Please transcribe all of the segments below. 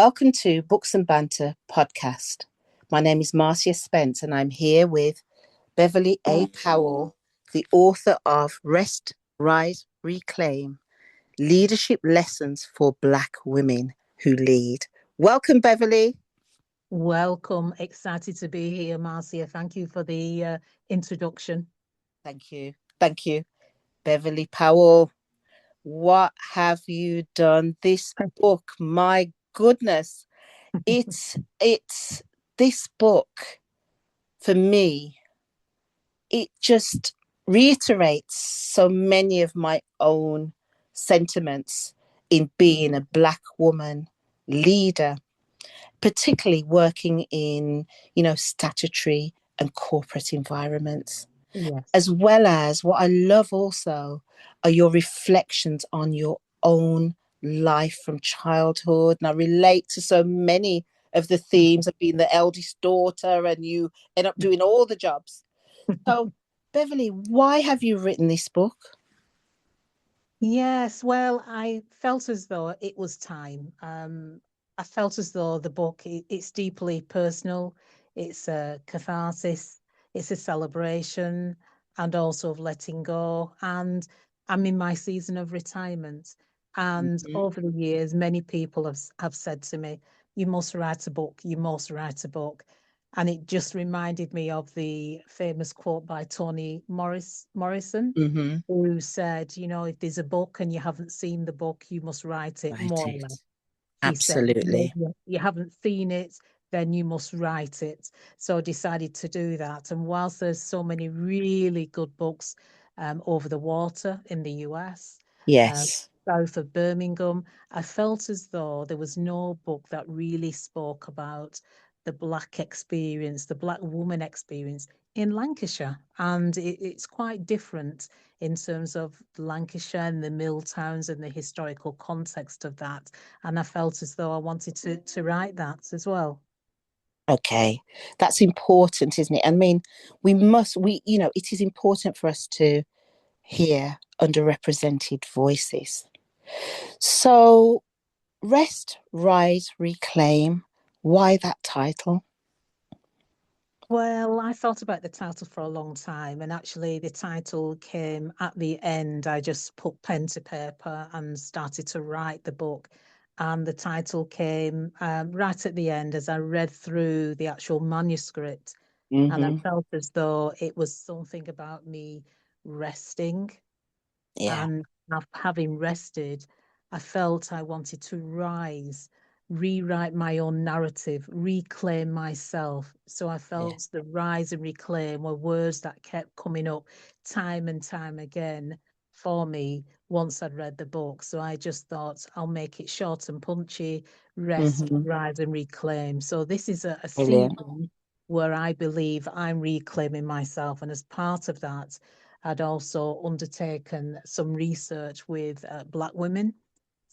Welcome to Books and Banter podcast. My name is Marcia Spence, and I'm here with Beverley Powell, the author of Rest, Rise, Reclaim, Leadership Lessons for Black Women Who Lead. Welcome, Beverley. Welcome. Excited to be here, Marcia. Thank you for the introduction. Thank you. Thank you. Beverley Powell, what have you done? This book, my goodness, it's this book for me, it just reiterates so many of my own sentiments in being a Black woman leader, particularly working in, statutory and corporate environments. Yes. As well as what I love also are your reflections on your own life from childhood. And I relate to so many of the themes of being the eldest daughter and you end up doing all the jobs. So, Beverley, why have you written this book? Yes, well, I felt as though it was time. I felt as though the book, it's deeply personal. It's a catharsis. It's a celebration and also of letting go. And I'm in my season of retirement. And over the years, many people have said to me, you must write a book. You must write a book. And it just reminded me of the famous quote by Toni Morrison, Mm-hmm. who said, if there's a book and you haven't seen the book, you must write it, Write more or it. less. He said, Absolutely. you haven't seen it, then you must write it. So I decided to do that. And whilst there's so many really good books over the water in the US, Yes. south of Birmingham, I felt as though there was no book that really spoke about the Black experience, the Black woman experience in Lancashire. And it's quite different in terms of Lancashire and the mill towns and the historical context of that. And I felt as though I wanted to write that as well. Okay. That's important, isn't it? I mean, it is important for us to hear underrepresented voices. So, Rest, Rise, Reclaim. Why that title? Well, I thought about the title for a long time, and actually, the title came at the end. I just put pen to paper and started to write the book. And the title came right at the end as I read through the actual manuscript. And I Mm-hmm. felt as though it was something about me resting. Yeah. And having rested, I felt I wanted to rise, rewrite my own narrative, reclaim myself. So I Yeah. felt the rise and reclaim were words that kept coming up time and time again for me once I'd read the book. So I just thought I'll make it short and punchy, rest, Mm-hmm. rise, and reclaim. So this is a Brilliant. season where I believe I'm reclaiming myself. And as part of that, I'd also undertaken some research with Black women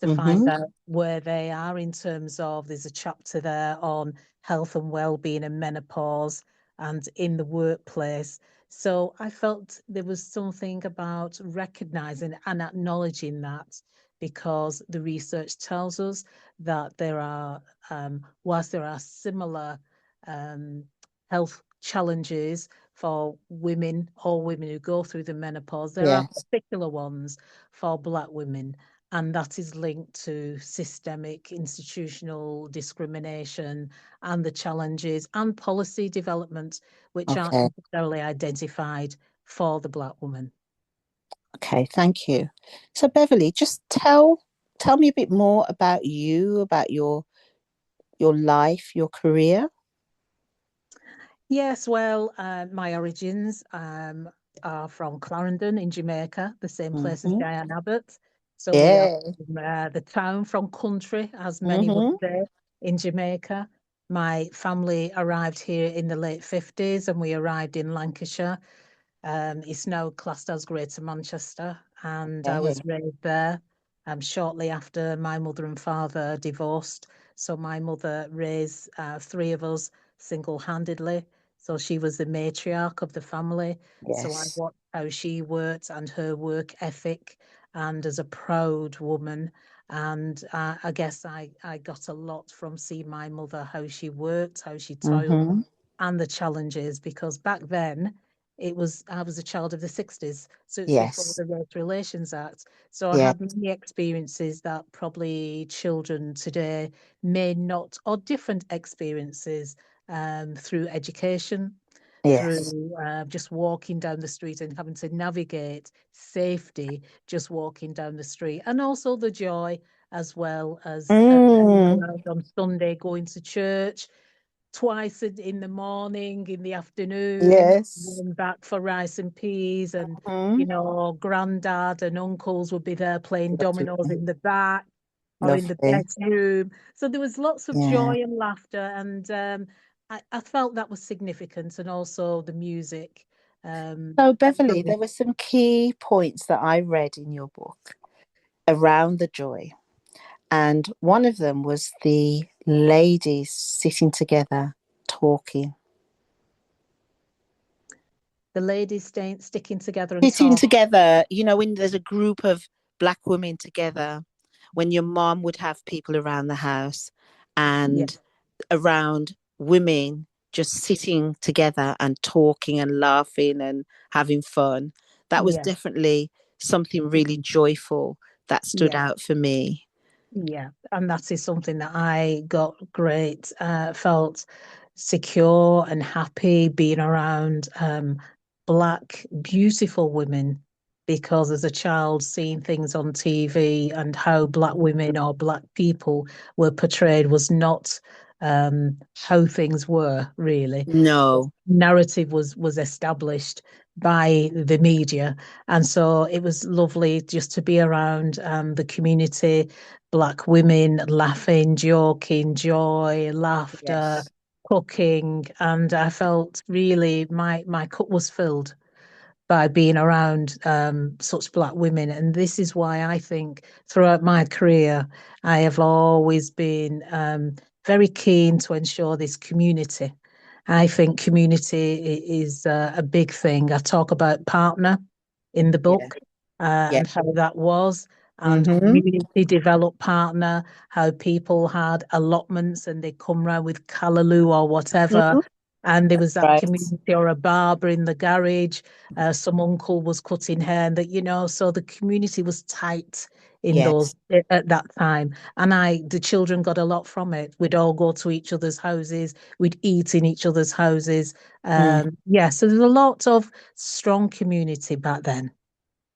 to Mm-hmm. find out where they are in terms of, there's a chapter there on health and well-being and menopause and in the workplace. So I felt there was something about recognizing and acknowledging that, because the research tells us that there are, whilst there are similar um, health challenges for women, all women who go through the menopause, there are Yes. particular ones for Black women, and that is linked to systemic institutional discrimination and the challenges and policy development which aren't Okay. necessarily identified for the Black woman. Okay. Thank you. So, Beverley, just tell me a bit more about you, about your life, your career. Yes, well, my origins are from Clarendon in Jamaica, the same place as Mm-hmm. Diane Abbott. So we are Yeah. the town from country, as many would Mm-hmm. say, in Jamaica. My family arrived here in the late 50s and we arrived in Lancashire. It's now classed as Greater Manchester, and I Okay. was raised there shortly after my mother and father divorced. So my mother raised three of us single-handedly. So she was the matriarch of the family. So I Yes. watched how she worked and her work ethic. And as a proud woman, And I guess I got a lot from seeing my mother, how she worked, how she toiled, Mm-hmm. and the challenges, because back then I was a child of the 60s, so it's before Yes. the Race Relations Act. So I Yeah. had many experiences that probably children today may not, or different experiences, through education, Yes. through just walking down the street and having to navigate safety, just walking down the street, and also the joy, as well as being Mm. around on Sunday, going to church twice in the morning, in the afternoon, Yes. going back for rice and peas, and Mm. granddad and uncles would be there playing dominoes Lovely. in the back or in the Lovely. bedroom. So there was lots of Yeah. joy and laughter, and I felt that was significant, and also the music. So, I Beverly, grew- there were some key points that I read in your book around the joy. And one of them was the ladies sitting together talking. the ladies staying sticking together and Sitting talk. together, when there's a group of black women together, when your mom would have people around the house Yeah, and around women just sitting together and talking and laughing and having fun. That was yeah, definitely something really joyful that stood yeah. out for me. Yeah, and that is something that I got great, felt secure and happy being around black, beautiful women, because as a child, seeing things on TV and how black women or black people were portrayed was not how things were really. No. Narrative was established by the media, and so it was lovely just to be around the community, black women laughing, joking, joy, laughter, Yes. cooking, and I felt really my cup was filled by being around such black women. And this is why I think throughout my career, I have always been very keen to ensure this community. I think community is a big thing. I talk about partner in the Yeah. book, Yeah. and how that was, and Mm-hmm. community developed partner, how people had allotments and they come round with callaloo or whatever. Mm-hmm. And there was that Right. community, or a barber in the garage, some uncle was cutting hair, and so the community was tight in those Yes. at that time. And the children got a lot from it. We'd all go to each other's houses, we'd eat in each other's houses. Mm. Yeah, so there's a lot of strong community back then.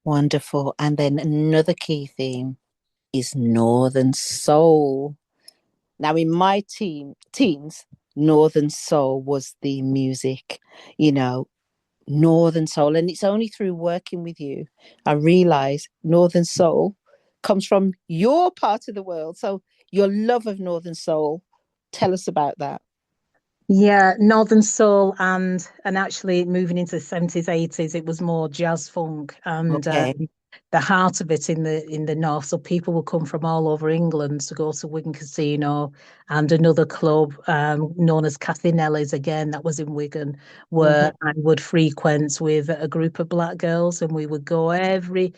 Wonderful. And then another key theme is Northern Soul. Now, in my teens, Northern Soul was the music, you know, Northern Soul. And it's only through working with you, I realize Northern Soul comes from your part of the world. So, your love of Northern Soul, tell us about that. Yeah, Northern Soul, and actually moving into the 70s, 80s, it was more jazz funk, and Okay. the heart of it in the north. So people would come from all over England to go to Wigan Casino, and another club known as Cathinelli's, again, that was in Wigan, Mm-hmm. where I would frequent with a group of black girls, and we would go every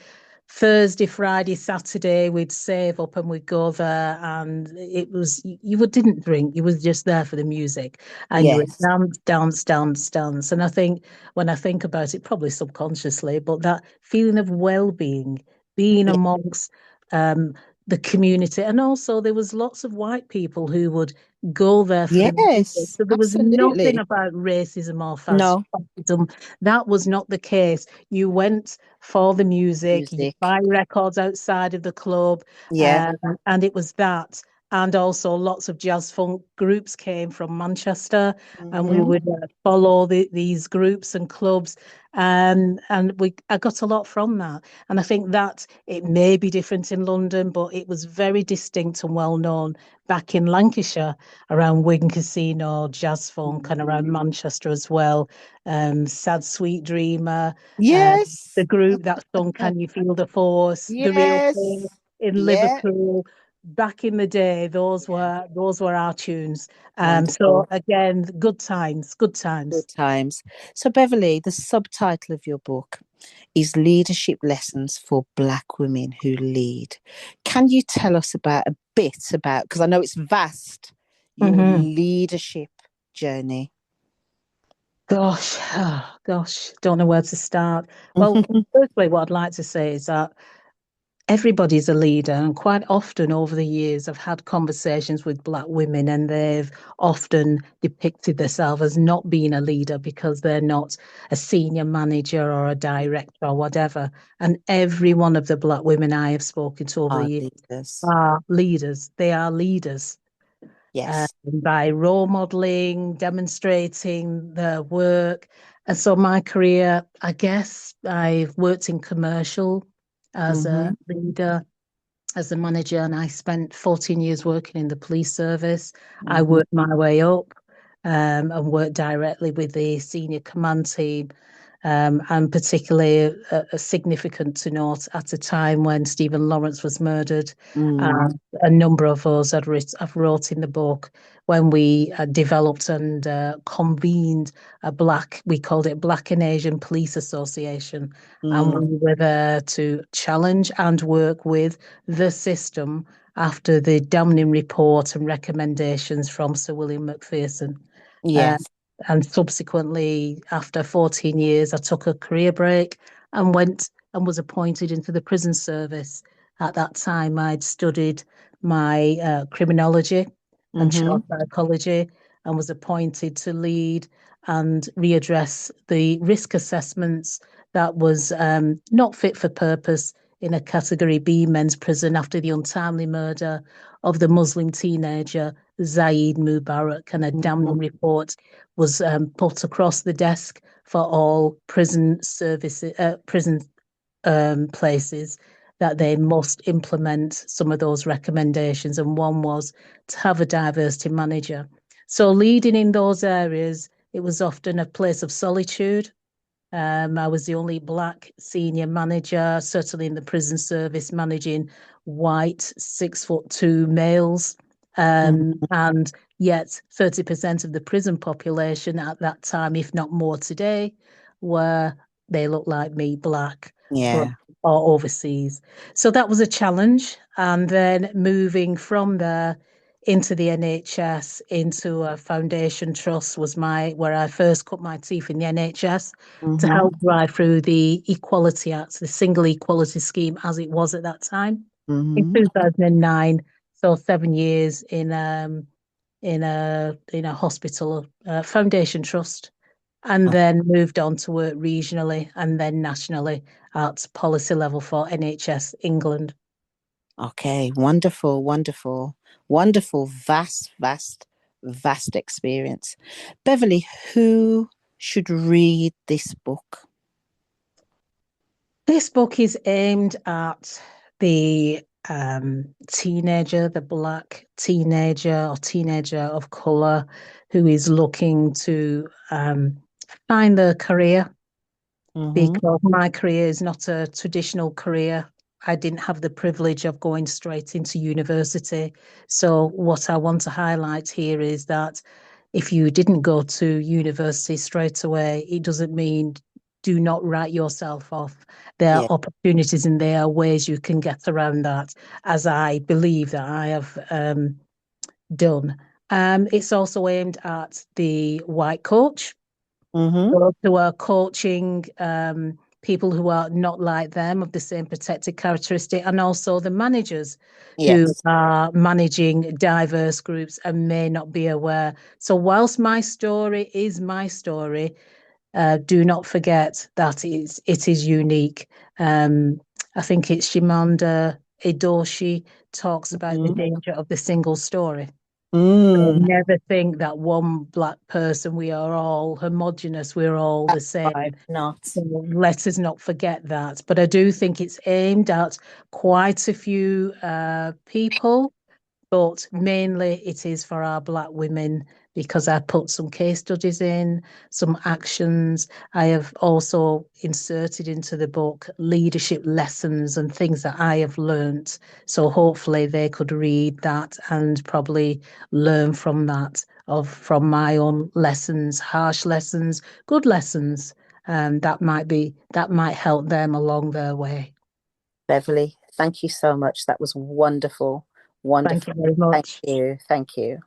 Thursday, Friday, Saturday. We'd save up and we'd go there, and it was didn't drink. You was just there for the music, and you would Yes. dance, dance, dance, dance. And I think when I think about it, probably subconsciously, but that feeling of well-being, being Yeah. amongst um, the community, and also there was lots of white people who would go there for the music. Yes. So there was nothing Absolutely. about racism or No fascism. That was not the case. You went for the music, you music. buy records outside of the club, Yeah. um, and it was that. And also, lots of jazz funk groups came from Manchester, and we Mm-hmm. would follow these groups and clubs, and I got a lot from that. And I think that it may be different in London, but it was very distinct and well known back in Lancashire, around Wigan Casino, jazz funk, and around Manchester as well. Sad Sweet Dreamer, the Yes. group that sung "Can You Feel the Force," the Real Thing Yes. in Yeah. Liverpool. Back in the day, Yeah. those were our tunes. So Wonderful. again, good times, good times. Good times. So, Beverly, the subtitle of your book is leadership lessons for Black women who lead. Can you tell us about a bit about, because I know it's vast, your Hmm. leadership journey? Gosh, oh, gosh, don't know where to start. Well, firstly, what I'd like to say is that everybody's a leader, and quite often over the years, I've had conversations with Black women, and they've often depicted themselves as not being a leader because they're not a senior manager or a director or whatever. And every one of the Black women I have spoken to over the Our years leaders. are leaders. They are leaders. Yes. By role modeling, demonstrating their work. And so my career, I guess I've worked in commercial as a Mm-hmm. leader, as a manager, and I spent 14 years working in the police service. I Mm-hmm. worked my way up and worked directly with the senior command team. And particularly significant to note at a time when Stephen Lawrence was murdered. Mm. A number of us have wrote in the book when we developed and convened we called it Black and Asian Police Association. And Mm. we were there to challenge and work with the system after the damning report and recommendations from Sir William Macpherson. Uh, Yes. and subsequently, after 14 years, I took a career break and went and was appointed into the prison service. At that time, I'd studied my criminology and Mm-hmm. child psychology and was appointed to lead and readdress the risk assessments that was not fit for purpose in a Category B men's prison after the untimely murder of the Muslim teenager Zaid Mubarak, and a Mm-hmm. damning report was put across the desk for all prison services, prison places, that they must implement some of those recommendations. And one was to have a diversity manager. So leading in those areas, it was often a place of solitude. I was the only Black senior manager, certainly in the prison service, managing white 6'2" males. Mm-hmm. And yet 30% of the prison population at that time, if not more today, were they look like me, Black, but Yeah. or overseas. So that was a challenge. And then moving from there into the NHS, into a foundation trust was where I first cut my teeth in the NHS to Mm-hmm. help drive through the Equality Act, the single equality scheme as it was at that time in Mm-hmm. 2009. So 7 years in a hospital foundation trust, and Oh, then moved on to work regionally and then nationally at policy level for NHS England. okay. Wonderful. Wonderful. Wonderful. Vast, vast, vast experience. Beverly, who should read this book? This book is aimed at the teenager, the Black teenager or teenager of color who is looking to find their career, Mm-hmm. because my career is not a traditional career. I didn't have the privilege of going straight into university. So, what I want to highlight here is that if you didn't go to university straight away, it doesn't mean do not write yourself off. There are Yeah. opportunities and there are ways you can get around that, as I believe that I have done. It's also aimed at the white coach, Mm-hmm. those who are coaching people who are not like them, of the same protected characteristic, and also the managers who Yes. are managing diverse groups and may not be aware. So, whilst my story is my story, do not forget that it is unique. Um, I think it's Shimanda Edoshi talks about the Mm-hmm. danger of the single story. Mm. Never think that one Black person, we are all homogenous, we're all the That's right. same. Not. So let us not forget that. But I do think it's aimed at quite a few people, but mainly it is for our Black women, because I put some case studies in, some actions. I have also inserted into the book leadership lessons and things that I have learnt. So hopefully they could read that and probably learn from that, from my own lessons, harsh lessons, good lessons. that might help them along their way. Beverley, thank you so much. That was wonderful. Thank you Wonderful. very Thank much. you. Thank you.